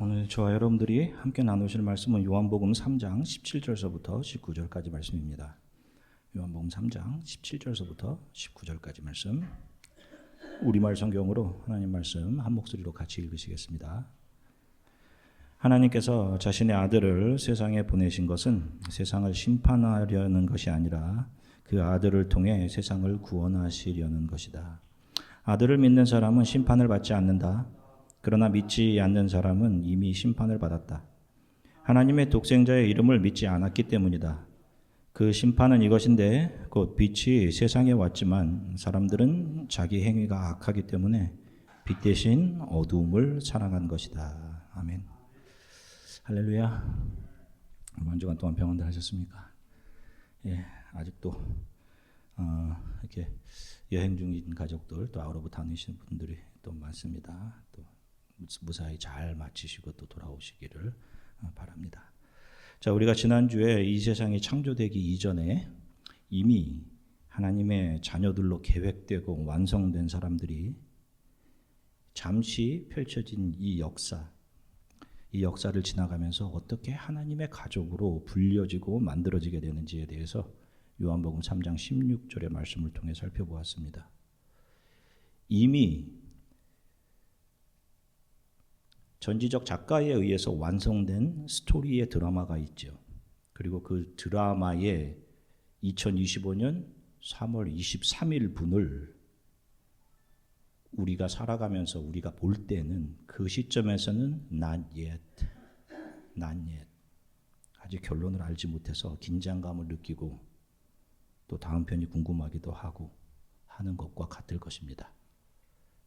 오늘 저와 여러분들이 함께 나누실 말씀은 요한복음 3장 17절서부터 19절까지 말씀입니다. 요한복음 3장 17절서부터 19절까지 말씀. 우리말 성경으로 하나님 말씀 한 목소리로 같이 읽으시겠습니다. 하나님께서 자신의 아들을 세상에 보내신 것은 세상을 심판하려는 것이 아니라 그 아들을 통해 세상을 구원하시려는 것이다. 아들을 믿는 사람은 심판을 받지 않는다. 그러나 믿지 않는 사람은 이미 심판을 받았다. 하나님의 독생자의 이름을 믿지 않았기 때문이다. 그 심판은 이것인데 곧 빛이 세상에 왔지만 사람들은 자기 행위가 악하기 때문에 빛 대신 어두움을 사랑한 것이다. 아멘. 할렐루야. 한 주간 동안 평안들 하셨습니까? 예, 아직도 이렇게 여행 중인 가족들 또 아우러브 다니시는 분들이 또 많습니다. 또 무사히 잘 마치시고 또 돌아오시기를 바랍니다. 자, 우리가 지난주에 이 세상이 창조되기 이전에 이미 하나님의 자녀들로 계획되고 완성된 사람들이 잠시 펼쳐진 이 역사를 지나가면서 어떻게 하나님의 가족으로 불려지고 만들어지게 되는지에 대해서 요한복음 3장 16절의 말씀을 통해 살펴보았습니다. 이미 전지적 작가에 의해서 완성된 스토리의 드라마가 있죠. 그리고 그 드라마의 2025년 3월 23일 분을 우리가 살아가면서 우리가 볼 때는 그 시점에서는 not yet. 아직 결론을 알지 못해서 긴장감을 느끼고 또 다음 편이 궁금하기도 하고 하는 것과 같을 것입니다.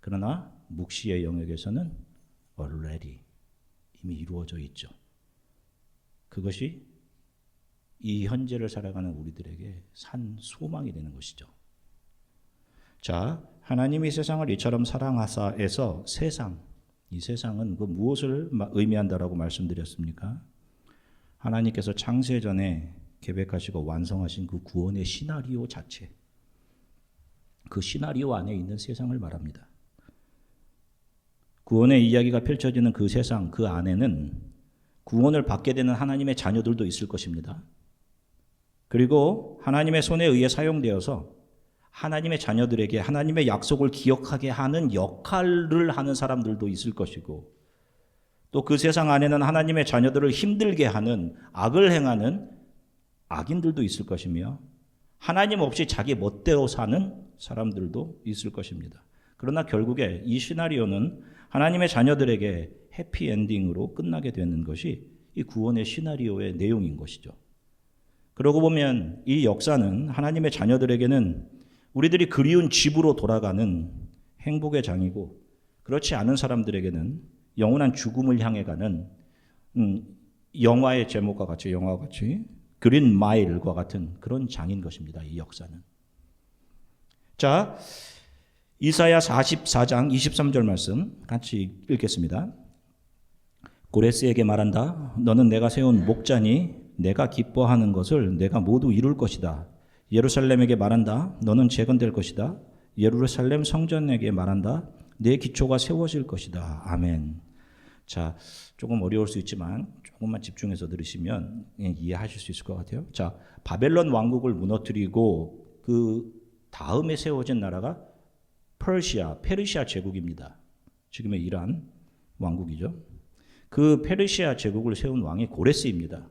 그러나 묵시의 영역에서는 already 이미 이루어져 있죠. 그것이 이 현재를 살아가는 우리들에게 산 소망이 되는 것이죠. 자, 하나님이 세상을 이처럼 사랑하사에서 이 세상은 그 무엇을 의미한다라고 말씀드렸습니까? 하나님께서 창세 전에 계획하시고 완성하신 그 구원의 시나리오 자체, 그 시나리오 안에 있는 세상을 말합니다. 구원의 이야기가 펼쳐지는 그 세상, 그 안에는 구원을 받게 되는 하나님의 자녀들도 있을 것입니다. 그리고 하나님의 손에 의해 사용되어서 하나님의 자녀들에게 하나님의 약속을 기억하게 하는 역할을 하는 사람들도 있을 것이고, 또 그 세상 안에는 하나님의 자녀들을 힘들게 하는 악을 행하는 악인들도 있을 것이며, 하나님 없이 자기 멋대로 사는 사람들도 있을 것입니다. 그러나 결국에 이 시나리오는 하나님의 자녀들에게 해피엔딩으로 끝나게 되는 것이 이 구원의 시나리오의 내용인 것이죠. 그러고 보면 이 역사는 하나님의 자녀들에게는 우리들이 그리운 집으로 돌아가는 행복의 장이고, 그렇지 않은 사람들에게는 영원한 죽음을 향해 가는 영화의 제목과 같이 그린 마일과 같은 그런 장인 것입니다. 이 역사는. 자, 이사야 44장 23절 말씀 같이 읽겠습니다. 고레스에게 말한다. 너는 내가 세운 목자니 내가 기뻐하는 것을 내가 모두 이룰 것이다. 예루살렘에게 말한다. 너는 재건될 것이다. 예루살렘 성전에게 말한다. 내 기초가 세워질 것이다. 아멘. 자, 조금 어려울 수 있지만 조금만 집중해서 들으시면 이해하실 수 있을 것 같아요. 자, 바벨론 왕국을 무너뜨리고 그 다음에 세워진 나라가 페르시아 제국입니다. 지금의 이란 왕국이죠. 그 페르시아 제국을 세운 왕이 고레스입니다.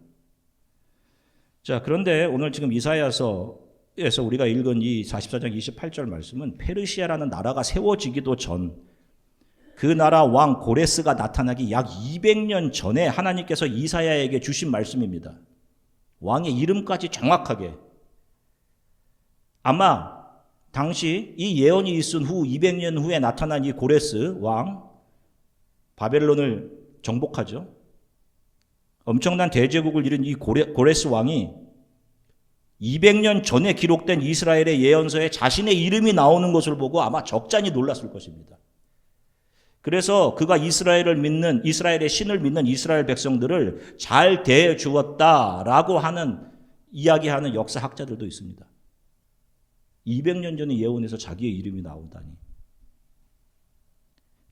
자, 그런데 오늘 지금 이사야서에서 우리가 읽은 이 44장 28절 말씀은 페르시아라는 나라가 세워지기도 전, 그 나라 왕 고레스가 나타나기 약 200년 전에 하나님께서 이사야에게 주신 말씀입니다. 왕의 이름까지 정확하게. 아마 당시 이 예언이 있은 후 200년 후에 나타난 이 고레스 왕, 바벨론을 정복하죠. 엄청난 대제국을 이룬 이 고레스 왕이 200년 전에 기록된 이스라엘의 예언서에 자신의 이름이 나오는 것을 보고 아마 적잖이 놀랐을 것입니다. 그래서 그가 이스라엘의 신을 믿는 이스라엘 백성들을 잘 대해 주었다라고 이야기하는 역사학자들도 있습니다. 200년 전의 예언에서 자기의 이름이 나오다니.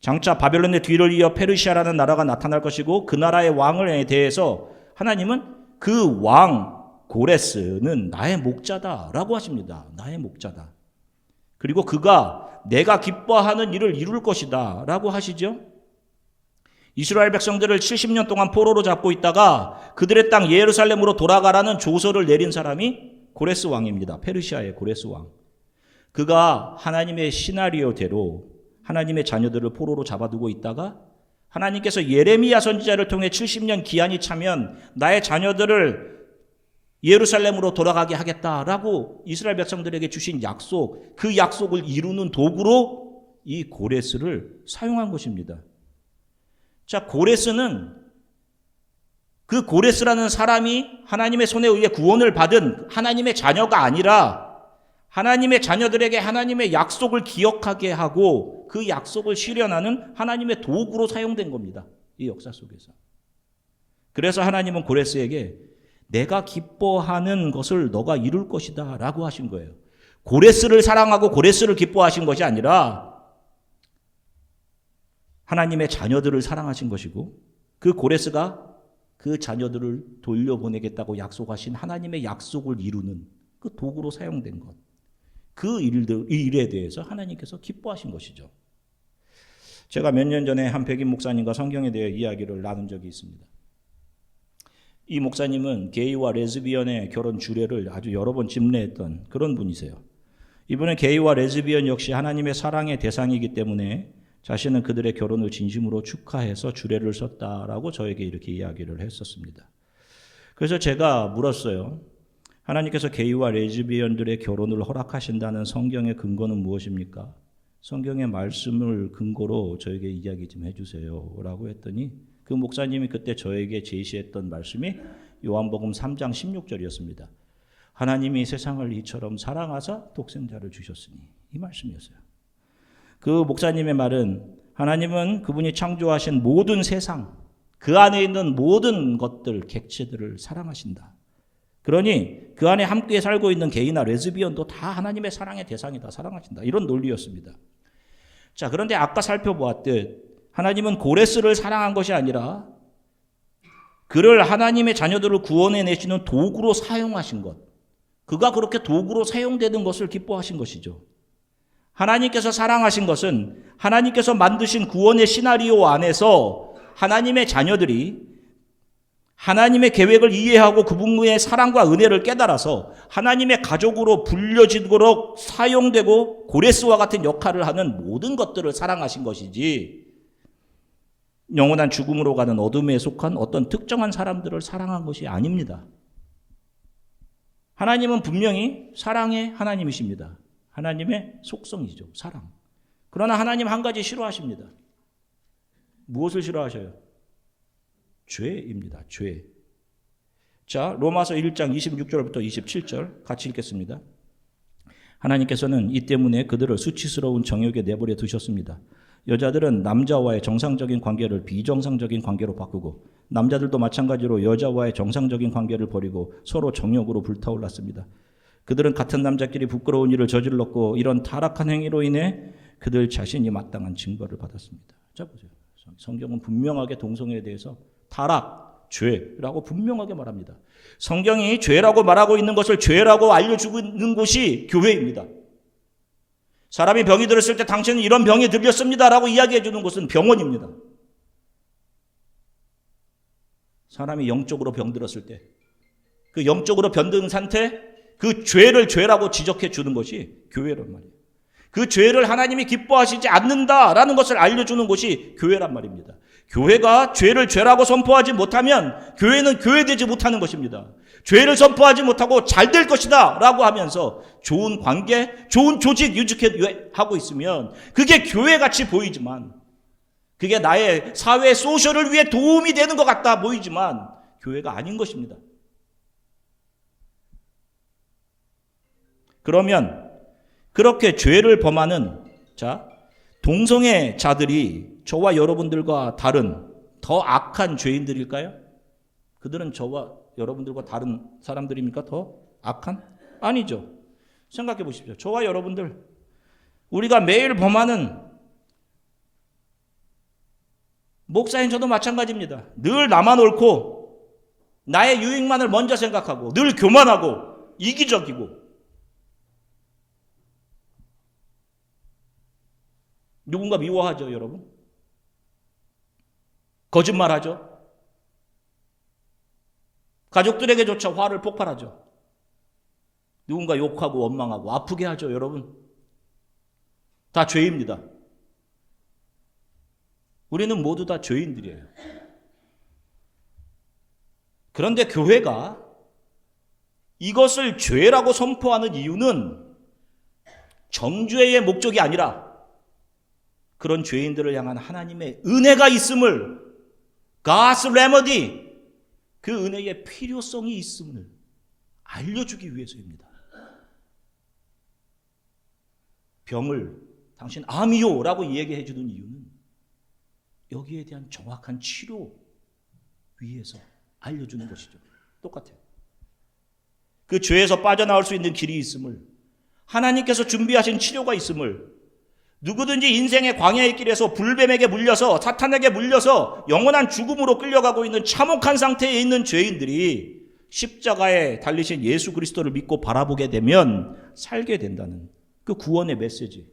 장차 바벨론의 뒤를 이어 페르시아라는 나라가 나타날 것이고 그 나라의 왕에 대해서 하나님은 그 왕 고레스는 나의 목자다라고 하십니다. 나의 목자다. 그리고 그가 내가 기뻐하는 일을 이룰 것이다 라고 하시죠. 이스라엘 백성들을 70년 동안 포로로 잡고 있다가 그들의 땅 예루살렘으로 돌아가라는 조서를 내린 사람이 고레스 왕입니다. 페르시아의 고레스 왕. 그가 하나님의 시나리오대로 하나님의 자녀들을 포로로 잡아두고 있다가 하나님께서 예레미야 선지자를 통해 70년 기한이 차면 나의 자녀들을 예루살렘으로 돌아가게 하겠다라고 이스라엘 백성들에게 주신 약속, 그 약속을 이루는 도구로 이 고레스를 사용한 것입니다. 자, 고레스는 그 고레스라는 사람이 하나님의 손에 의해 구원을 받은 하나님의 자녀가 아니라 하나님의 자녀들에게 하나님의 약속을 기억하게 하고 그 약속을 실현하는 하나님의 도구로 사용된 겁니다. 이 역사 속에서. 그래서 하나님은 고레스에게 내가 기뻐하는 것을 너가 이룰 것이다 라고 하신 거예요. 고레스를 사랑하고 고레스를 기뻐하신 것이 아니라 하나님의 자녀들을 사랑하신 것이고 그 고레스가 그 자녀들을 돌려보내겠다고 약속하신 하나님의 약속을 이루는 그 도구로 사용된 것. 그 일에 대해서 하나님께서 기뻐하신 것이죠. 제가 몇 년 전에 한 백인 목사님과 성경에 대해 이야기를 나눈 적이 있습니다. 이 목사님은 게이와 레즈비언의 결혼 주례를 아주 여러 번 집례했던 그런 분이세요. 이분은 게이와 레즈비언 역시 하나님의 사랑의 대상이기 때문에 자신은 그들의 결혼을 진심으로 축하해서 주례를 썼다라고 저에게 이렇게 이야기를 했었습니다. 그래서 제가 물었어요. 하나님께서 게이와 레즈비언들의 결혼을 허락하신다는 성경의 근거는 무엇입니까? 성경의 말씀을 근거로 저에게 이야기 좀 해주세요 라고 했더니 그 목사님이 그때 저에게 제시했던 말씀이 요한복음 3장 16절이었습니다. 하나님이 세상을 이처럼 사랑하사 독생자를 주셨으니, 이 말씀이었어요. 그 목사님의 말은 하나님은 그분이 창조하신 모든 세상, 그 안에 있는 모든 것들, 객체들을 사랑하신다. 그러니 그 안에 함께 살고 있는 게이나 레즈비언도 다 하나님의 사랑의 대상이다. 사랑하신다. 이런 논리였습니다. 자, 그런데 아까 살펴보았듯 하나님은 고레스를 사랑한 것이 아니라 그를 하나님의 자녀들을 구원해내시는 도구로 사용하신 것. 그가 그렇게 도구로 사용되는 것을 기뻐하신 것이죠. 하나님께서 사랑하신 것은 하나님께서 만드신 구원의 시나리오 안에서 하나님의 자녀들이 하나님의 계획을 이해하고 그분의 사랑과 은혜를 깨달아서 하나님의 가족으로 불려지도록 사용되고 고레스와 같은 역할을 하는 모든 것들을 사랑하신 것이지 영원한 죽음으로 가는 어둠에 속한 어떤 특정한 사람들을 사랑한 것이 아닙니다. 하나님은 분명히 사랑의 하나님이십니다. 하나님의 속성이죠. 사랑. 그러나 하나님 한 가지 싫어하십니다. 무엇을 싫어하셔요? 죄입니다. 죄. 자, 로마서 1장 26절부터 27절 같이 읽겠습니다. 하나님께서는 이 때문에 그들을 수치스러운 정욕에 내버려 두셨습니다. 여자들은 남자와의 정상적인 관계를 비정상적인 관계로 바꾸고 남자들도 마찬가지로 여자와의 정상적인 관계를 버리고 서로 정욕으로 불타올랐습니다. 그들은 같은 남자끼리 부끄러운 일을 저질렀고 이런 타락한 행위로 인해 그들 자신이 마땅한 징벌을 받았습니다. 자, 보세요. 성경은 분명하게 동성애에 대해서 타락, 죄라고 분명하게 말합니다. 성경이 죄라고 말하고 있는 것을 죄라고 알려주고 있는 곳이 교회입니다. 사람이 병이 들었을 때 당신은 이런 병이 들렸습니다라고 이야기해 주는 곳은 병원입니다. 사람이 영적으로 병들었을 때 그 영적으로 병든 상태, 그 죄를 죄라고 지적해 주는 것이 교회란 말이에요. 그 죄를 하나님이 기뻐하시지 않는다라는 것을 알려주는 곳이 교회란 말입니다. 교회가 죄를 죄라고 선포하지 못하면 교회는 교회되지 못하는 것입니다. 죄를 선포하지 못하고 잘 될 것이다 라고 하면서 좋은 관계, 좋은 조직 유지하고 있으면 그게 교회같이 보이지만 그게 나의 사회 소셜을 위해 도움이 되는 것 같다 보이지만 교회가 아닌 것입니다. 그러면 그렇게 죄를 범하는 동성애자들이 저와 여러분들과 다른 더 악한 죄인들일까요? 그들은 저와 여러분들과 다른 사람들입니까? 더 악한? 아니죠. 생각해 보십시오. 저와 여러분들, 우리가 매일 범하는 목사인 저도 마찬가지입니다. 늘 나만 옳고 나의 유익만을 먼저 생각하고 늘 교만하고 이기적이고 누군가 미워하죠, 여러분. 거짓말하죠. 가족들에게조차 화를 폭발하죠. 누군가 욕하고 원망하고 아프게 하죠, 여러분. 다 죄입니다. 우리는 모두 다 죄인들이에요. 그런데 교회가 이것을 죄라고 선포하는 이유는 정죄의 목적이 아니라 그런 죄인들을 향한 하나님의 은혜가 있음을, God's remedy, 그 은혜의 필요성이 있음을 알려주기 위해서입니다. 병을 당신 암이요 라고 얘기해 주는 이유는 여기에 대한 정확한 치료 위해서 알려주는 것이죠. 똑같아요. 그 죄에서 빠져나올 수 있는 길이 있음을, 하나님께서 준비하신 치료가 있음을, 누구든지 인생의 광야의 길에서 불뱀에게 물려서 사탄에게 물려서 영원한 죽음으로 끌려가고 있는 참혹한 상태에 있는 죄인들이 십자가에 달리신 예수 그리스도를 믿고 바라보게 되면 살게 된다는 그 구원의 메시지.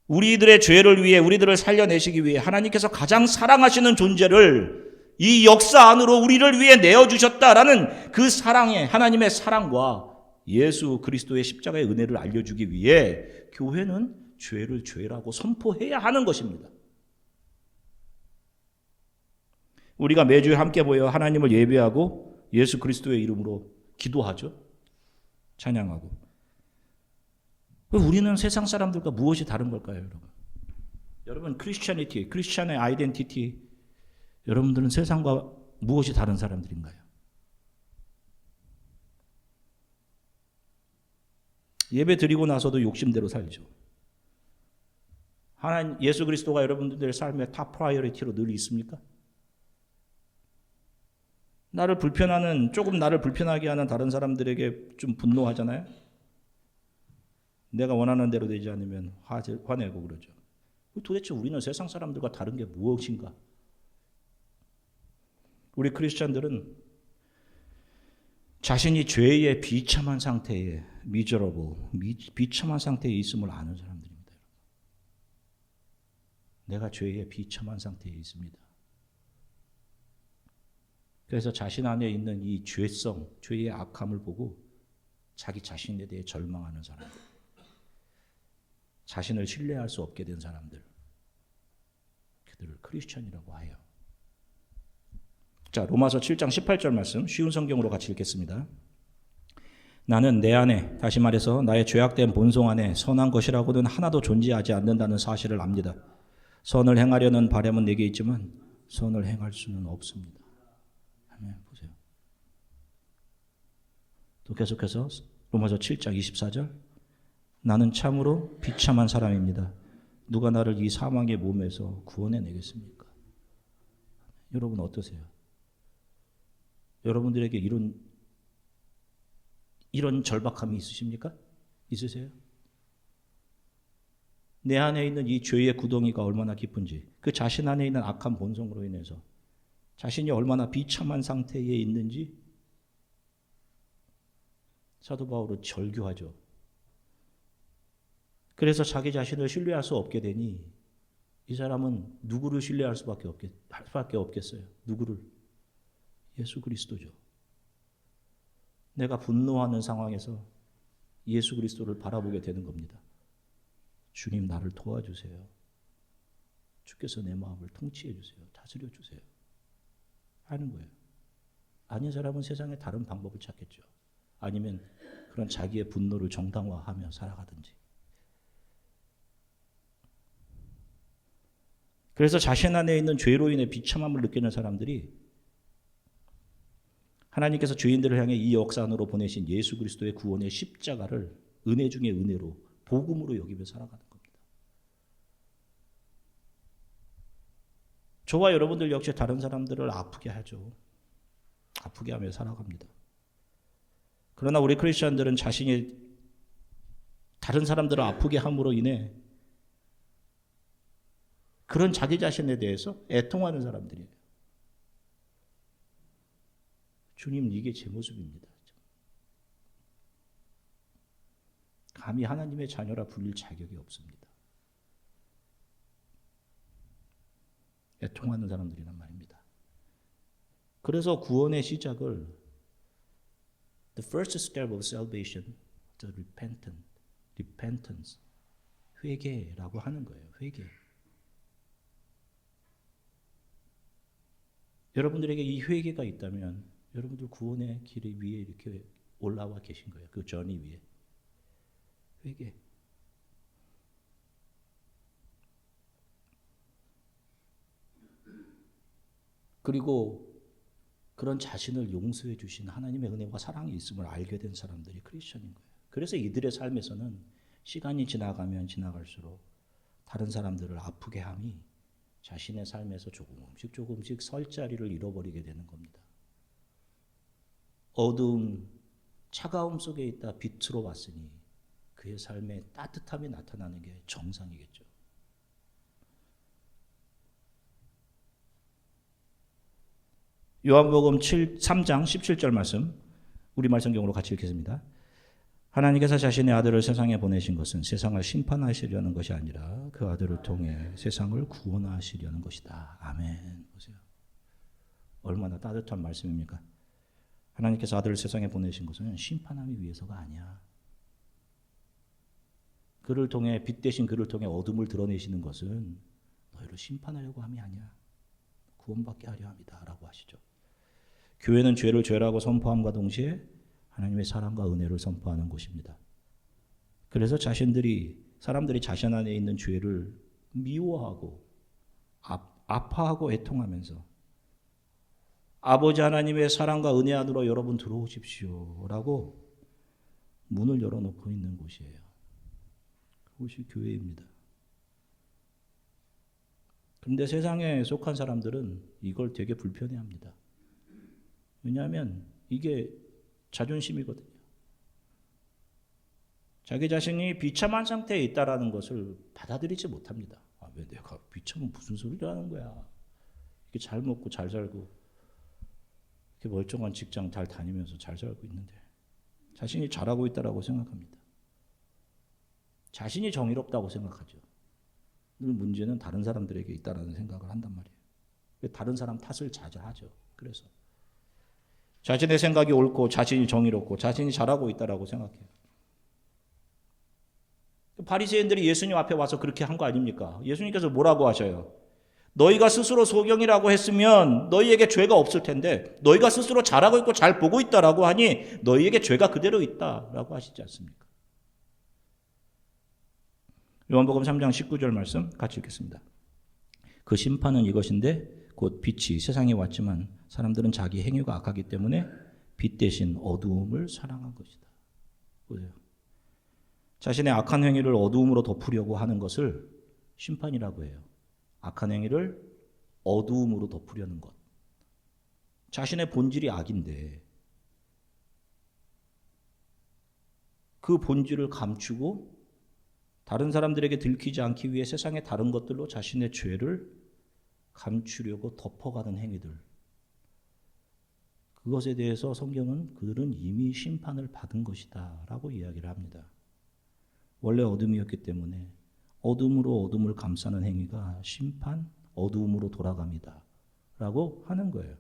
우리들의 죄를 위해 우리들을 살려내시기 위해 하나님께서 가장 사랑하시는 존재를 이 역사 안으로 우리를 위해 내어주셨다라는 그 사랑의, 하나님의 사랑과 예수 그리스도의 십자가의 은혜를 알려주기 위해 교회는 죄를 죄라고 선포해야 하는 것입니다. 우리가 매주 함께 모여 하나님을 예배하고 예수 그리스도의 이름으로 기도하죠. 찬양하고. 우리는 세상 사람들과 무엇이 다른 걸까요, 여러분? 여러분, 크리스찬이티, 크리스찬의 아이덴티티, 여러분들은 세상과 무엇이 다른 사람들인가요? 예배 드리고 나서도 욕심대로 살죠. 하나님, 예수 그리스도가 여러분들의 삶의 탑 프라이어리티로 늘 있습니까? 조금 나를 불편하게 하는 다른 사람들에게 좀 분노하잖아요? 내가 원하는 대로 되지 않으면 화내고 그러죠. 도대체 우리는 세상 사람들과 다른 게 무엇인가? 우리 크리스찬들은 자신이 죄의 비참한 상태에 비참한 상태에 있음을 아는 사람들입니다. 내가 죄의 비참한 상태에 있습니다. 그래서 자신 안에 있는 이 죄성, 죄의 악함을 보고 자기 자신에 대해 절망하는 사람들, 자신을 신뢰할 수 없게 된 사람들, 그들을 크리스천이라고 해요. 자, 로마서 7장 18절 말씀 쉬운 성경으로 같이 읽겠습니다. 나는 내 안에, 다시 말해서 나의 죄악된 본성 안에 선한 것이라고는 하나도 존재하지 않는다는 사실을 압니다. 선을 행하려는 바람은 내게 있지만 선을 행할 수는 없습니다. 아멘. 보세요. 또 계속해서 로마서 7장 24절 나는 참으로 비참한 사람입니다. 누가 나를 이 사망의 몸에서 구원해내겠습니까? 여러분 어떠세요? 여러분들에게 이런 절박함이 있으십니까? 있으세요? 내 안에 있는 이 죄의 구덩이가 얼마나 깊은지, 그 자신 안에 있는 악한 본성으로 인해서 자신이 얼마나 비참한 상태에 있는지 사도 바울은 절규하죠. 그래서 자기 자신을 신뢰할 수 없게 되니 이 사람은 누구를 신뢰할 수밖에 없겠어요. 누구를? 예수 그리스도죠. 내가 분노하는 상황에서 예수 그리스도를 바라보게 되는 겁니다. 주님 나를 도와주세요. 주께서 내 마음을 통치해 주세요. 다스려 주세요. 하는 거예요. 아닌 사람은 세상에 다른 방법을 찾겠죠. 아니면 그런 자기의 분노를 정당화하며 살아가든지. 그래서 자신 안에 있는 죄로 인해 비참함을 느끼는 사람들이 하나님께서 죄인들을 향해 이 역사 안으로 보내신 예수 그리스도의 구원의 십자가를 은혜 중에 은혜로 복음으로 여기며 살아가는 겁니다. 저와 여러분들 역시 다른 사람들을 아프게 하죠. 아프게 하며 살아갑니다. 그러나 우리 크리스천들은 자신이 다른 사람들을 아프게 함으로 인해 그런 자기 자신에 대해서 애통하는 사람들이에요. 주님, 이게 제 모습입니다. 감히 하나님의 자녀라 불릴 자격이 없습니다. 애통하는 사람들이란 말입니다. 그래서 구원의 시작을 The first step of salvation, the repentance, 회개라고 하는 거예요. 회개. 여러분들에게 이 회개가 있다면 여러분들 구원의 길 위에 이렇게 올라와 계신 거예요. 그 전이 위에. 회개. 그리고 그런 자신을 용서해 주신 하나님의 은혜와 사랑이 있음을 알게 된 사람들이 크리스천인 거예요. 그래서 이들의 삶에서는 시간이 지나가면 지나갈수록 다른 사람들을 아프게 함이 자신의 삶에서 조금씩 설 자리를 잃어버리게 되는 겁니다. 어두움, 차가움 속에 있다 빛으로 왔으니 그의 삶에 따뜻함이 나타나는 게 정상이겠죠. 요한복음 3장 17절 말씀, 우리말 성경으로 같이 읽겠습니다. 하나님께서 자신의 아들을 세상에 보내신 것은 세상을 심판하시려는 것이 아니라 그 아들을 통해 세상을 구원하시려는 것이다. 아멘. 보세요. 얼마나 따뜻한 말씀입니까? 하나님께서 아들을 세상에 보내신 것은 심판하기 위해서가 아니야. 그를 통해, 빛 대신 그를 통해 어둠을 드러내시는 것은 너희를 심판하려고 함이 아니야. 구원받게 하려 함이다 라고 하시죠. 교회는 죄를 죄라고 선포함과 동시에 하나님의 사랑과 은혜를 선포하는 곳입니다. 그래서 사람들이 자신 안에 있는 죄를 미워하고 아파하고 애통하면서 아버지 하나님의 사랑과 은혜 안으로 여러분 들어오십시오 라고 문을 열어놓고 있는 곳이에요. 그곳이 교회입니다. 그런데 세상에 속한 사람들은 이걸 되게 불편해합니다. 왜냐하면 이게 자존심이거든요. 자기 자신이 비참한 상태에 있다라는 것을 받아들이지 못합니다. 왜 내가 비참은 무슨 소리를 하는 거야. 이렇게 잘 먹고 잘 살고 이렇게 멀쩡한 직장 잘 다니면서 잘 살고 있는데 자신이 잘하고 있다라고 생각합니다. 자신이 정의롭다고 생각하죠. 늘 문제는 다른 사람들에게 있다라는 생각을 한단 말이에요. 다른 사람 탓을 자주 하죠. 그래서 자신의 생각이 옳고 자신이 정의롭고 자신이 잘하고 있다라고 생각해요. 바리새인들이 예수님 앞에 와서 그렇게 한 거 아닙니까? 예수님께서 뭐라고 하셔요? 너희가 스스로 소경이라고 했으면 너희에게 죄가 없을 텐데 너희가 스스로 잘하고 있고 잘 보고 있다라고 하니 너희에게 죄가 그대로 있다라고 하시지 않습니까? 요한복음 3장 19절 말씀 같이 읽겠습니다. 그 심판은 이것인데 곧 빛이 세상에 왔지만 사람들은 자기 행위가 악하기 때문에 빛 대신 어두움을 사랑한 것이다. 보세요. 자신의 악한 행위를 어두움으로 덮으려고 하는 것을 심판이라고 해요. 악한 행위를 어두움으로 덮으려는 것. 자신의 본질이 악인데 그 본질을 감추고 다른 사람들에게 들키지 않기 위해 세상의 다른 것들로 자신의 죄를 감추려고 덮어가는 행위들. 그것에 대해서 성경은 그들은 이미 심판을 받은 것이다 라고 이야기를 합니다. 원래 어둠이었기 때문에 어둠으로 어둠을 감싸는 행위가 심판, 어두움으로 돌아갑니다 라고 하는 거예요.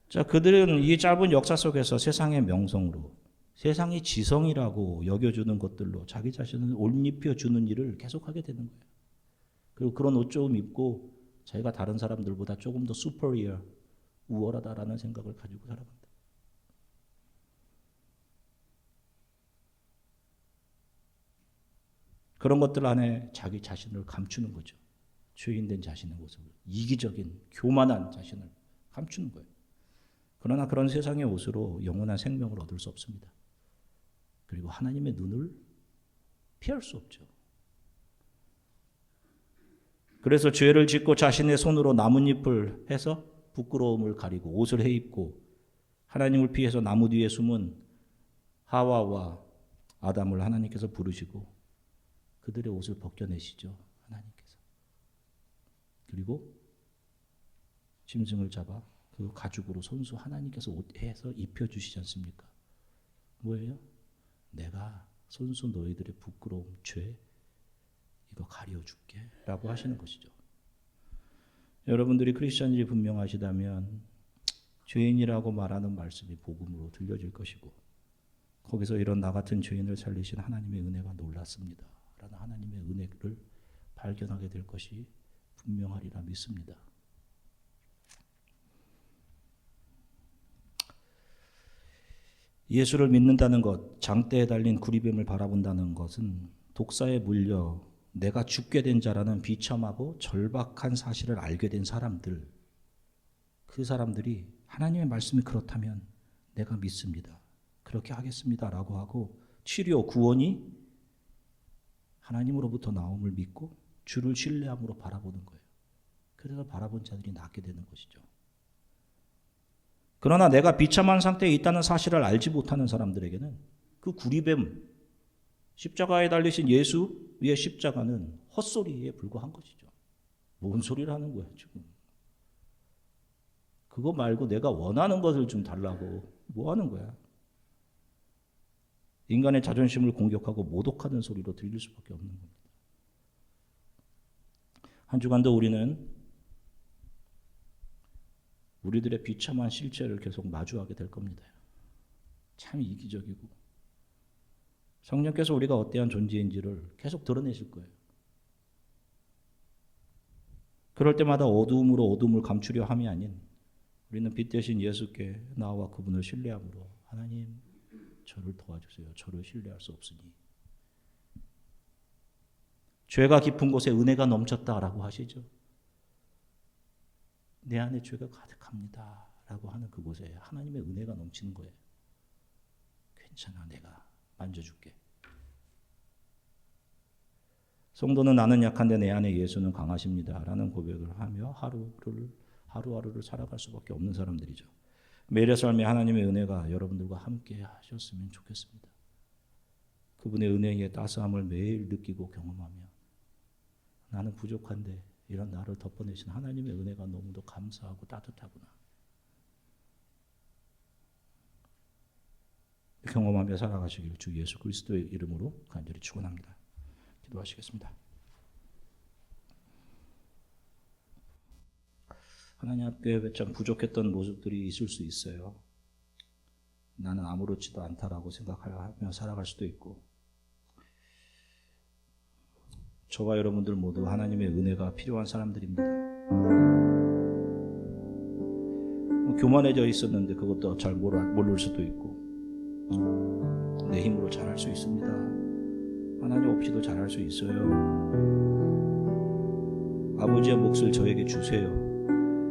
자, 그들은 이 짧은 역사 속에서 세상의 명성으로 세상이 지성이라고 여겨주는 것들로 자기 자신을 옷 입혀주는 일을 계속하게 되는 거예요. 그리고 그런 옷 조금 입고 자기가 다른 사람들보다 조금 더 superior, 우월하다라는 생각을 가지고 살아간다. 그런 것들 안에 자기 자신을 감추는 거죠. 죄인된 자신의 모습을, 이기적인 교만한 자신을 감추는 거예요. 그러나 그런 세상의 옷으로 영원한 생명을 얻을 수 없습니다. 그리고 하나님의 눈을 피할 수 없죠. 그래서 죄를 짓고 자신의 손으로 나뭇잎을 해서 부끄러움을 가리고 옷을 해입고 하나님을 피해서 나무 뒤에 숨은 하와와 아담을 하나님께서 부르시고 그들의 옷을 벗겨내시죠. 하나님께서. 그리고 짐승을 잡아 그 가죽으로 손수 하나님께서 해서 입혀주시지 않습니까? 뭐예요? 내가 손수 너희들의 부끄러움, 죄 이거 가려줄게 라고 하시는 것이죠. 여러분들이 크리스천이 분명하시다면 죄인이라고 말하는 말씀이 복음으로 들려질 것이고 거기서 이런 나 같은 죄인을 살리신 하나님의 은혜가 놀랐습니다 라는 하나님의 은혜를 발견하게 될 것이 분명하리라 믿습니다. 예수를 믿는다는 것, 장대에 달린 구리뱀을 바라본다는 것은 독사에 물려 내가 죽게 된 자라는 비참하고 절박한 사실을 알게 된 사람들, 그 사람들이 하나님의 말씀이 그렇다면 내가 믿습니다. 그렇게 하겠습니다 라고 하고 치료, 구원이 하나님으로부터 나옴을 믿고 주를 신뢰함으로 바라보는 거예요. 그래서 바라본 자들이 낫게 되는 것이죠. 그러나 내가 비참한 상태에 있다는 사실을 알지 못하는 사람들에게는 그 구리뱀, 십자가에 달리신 예수의 십자가는 헛소리에 불과한 것이죠. 뭔 소리를 하는 거야 지금. 그거 말고 내가 원하는 것을 좀 달라고 뭐 하는 거야. 인간의 자존심을 공격하고 모독하는 소리로 들릴 수밖에 없는 겁니다. 한 주간도 우리는 우리들의 비참한 실체를 계속 마주하게 될 겁니다. 참 이기적이고 성령께서 우리가 어떠한 존재인지를 계속 드러내실 거예요. 그럴 때마다 어두움으로 어둠을 감추려 함이 아닌 우리는 빛 대신 예수께 나와 그분을 신뢰함으로 하나님 저를 도와주세요. 저를 신뢰할 수 없으니. 죄가 깊은 곳에 은혜가 넘쳤다라고 하시죠. 내 안에 죄가 가득합니다 라고 하는 그곳에 하나님의 은혜가 넘치는 거예요. 괜찮아, 내가 만져줄게. 성도는 나는 약한데 내 안에 예수는 강하십니다 라는 고백을 하며 하루하루를 살아갈 수밖에 없는 사람들이죠. 매일의 삶에 하나님의 은혜가 여러분들과 함께 하셨으면 좋겠습니다. 그분의 은혜의 따스함을 매일 느끼고 경험하며 나는 부족한데 이런 나를 덮어내신 하나님의 은혜가 너무도 감사하고 따뜻하구나. 경험하며 살아가시길 주 예수 그리스도의 이름으로 간절히 축원합니다. 기도하시겠습니다. 하나님 앞에 참 부족했던 모습들이 있을 수 있어요. 나는 아무렇지도 않다라고 생각하며 살아갈 수도 있고 저와 여러분들 모두 하나님의 은혜가 필요한 사람들입니다. 교만해져 있었는데 그것도 잘 모를 수도 있고 내 힘으로 잘할 수 있습니다. 하나님 없이도 잘할 수 있어요. 아버지의 몫을 저에게 주세요.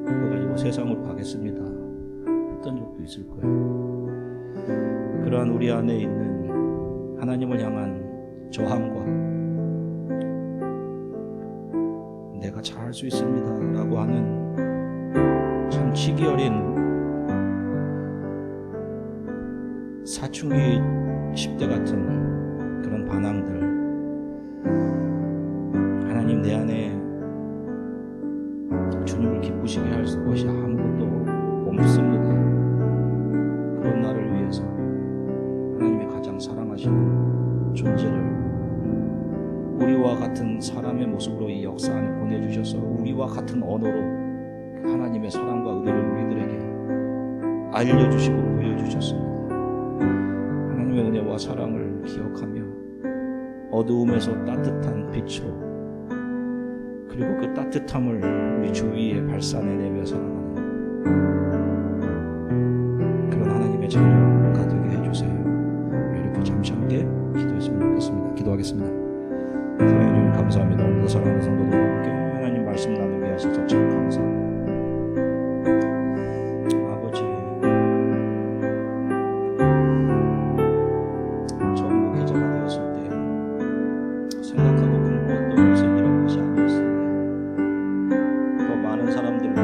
그거 가지고 세상을 가겠습니다. 했던 적도 있을 거예요. 그러한 우리 안에 있는 하나님을 향한 저항과 내가 잘할 수 있습니다 라고 하는 참 치기 어린 사춘기 10대 같은 그런 반항들, 하나님 내 안에 주님을 기쁘시게 할 것이 아무것도 없습니다. 그런 나를 위해서 하나님이 가장 사랑하시는 존재를 우리와 같은 사람의 모습으로 이 역사 안에 보내주셔서 우리와 같은 언어로 하나님의 사랑과 은혜를 우리들에게 알려주시고 보여주셨습니다. 하나님의 은혜와 사랑을 기억하며 어두움에서 따뜻한 빛으로 그리고 그 따뜻함을 우리 주위에 발산해내며 살아가는 그런 하나님의 자녀 가되게 해주세요. 우리 이렇게 잠시 함께 기도했으면 좋겠습니다. 기도하겠습니다. 하나님 감사합니다. 오늘도 사랑하는 성도들과 함께 하나님 말씀 나누게 하셔서 참 감사합니다. 아버지, 처음 목회자가 되었을 때 생각하고 꿈꾸었던 것은 이런 것이 아니었습니다. 더 많은 사람들과